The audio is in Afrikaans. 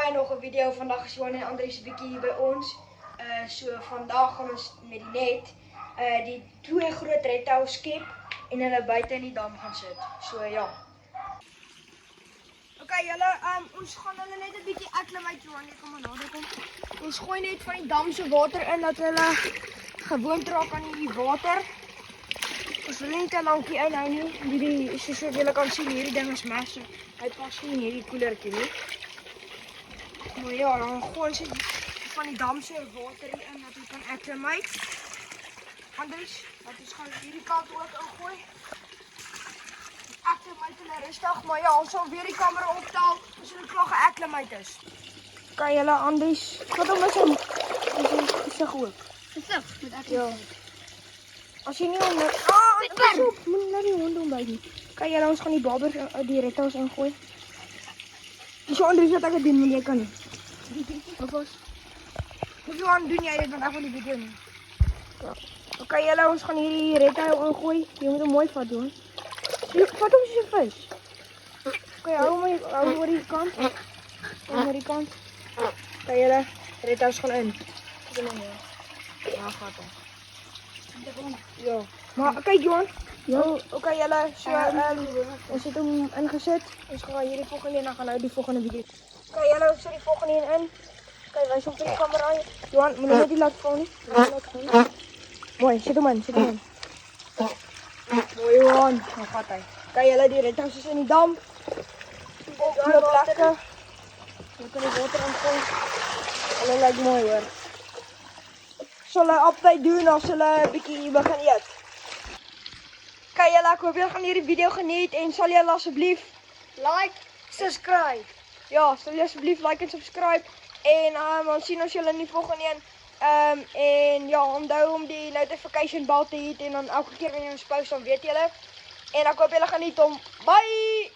baie nog 'n video. Vandag is Johan en Andries 'n bietjie hier by ons. So vandag gaan ons met die net die twee groot redtouwe skep en hulle buite in die dam gaan sit. So ja. Okay, julle, ons gaan hulle net 'n bietjie acclimate, Johan, jy kom maar nader kom. Ons gooi net van die dam se water in dat hulle gewoond raak aan die water. Ons wil nie te lank hier inhou nie. Hierdie, soos julle kan sien, hierdie ding is massief. Hy pas nie in hierdie koelertjie nie. Maar ja, dan gooi ons van die dam se water in dat hy kan acclimate. Andries, laat ons gaan hierdie kant ook ingooi. Acclimate hulle rustig, maar ja, ons sal weer die kamera optel as hulle klaar geacclimate is. Kan julle Andries, wat om is hom? Gesig ook. Gesig met acclimate. Ja. As jy nie onder... moet nou die hond ombyt nie. Kan julle, ons gaan die babers die redtouws ingooi. Dis jou Andries wat ek het doen, want jy kan nie. Alvast. Moet jy aan doen jy dit, want ek van die video nie. Ja. Ok julle, ons gaan hierdie redtouw ingooi. Jy moet hom mooi vat doen. Vat hom soos 'n vis. Ok, hou oor die kant. Hou oor die kant. Ok julle, redtouws gaan in. Ja, gaat hy. Ja. Maar kyk Johan. Ja. Ok julle, so ons het hom ingesit. Ons gaan hierdie volgende en dan gaan nou die volgende video. Ok julle, ons sit die volgende in. Kyk, wys op die kamera. Johan, moet net die laat val nie. Mooi, sit hom in, sit hom in. Mooi Johan, nou gaat hy. Ok julle, die redtouws is in die dam. Op die plekke. Jy kan die water ingooi. Hulle lyk mooi hoor. Sal hulle update doen as hulle 'n bietjie begin eet. Kyk julle, ek hoop julle gaan hierdie video geniet en sal julle asseblief like, subscribe. Ja, sal julle asseblief like en subscribe en ons sien ons julle in die volgende een. En ja, onthou om die notification bell te hit en dan elke keer wanneer ons post dan weet julle. En ek hoop julle geniet hom. Bye.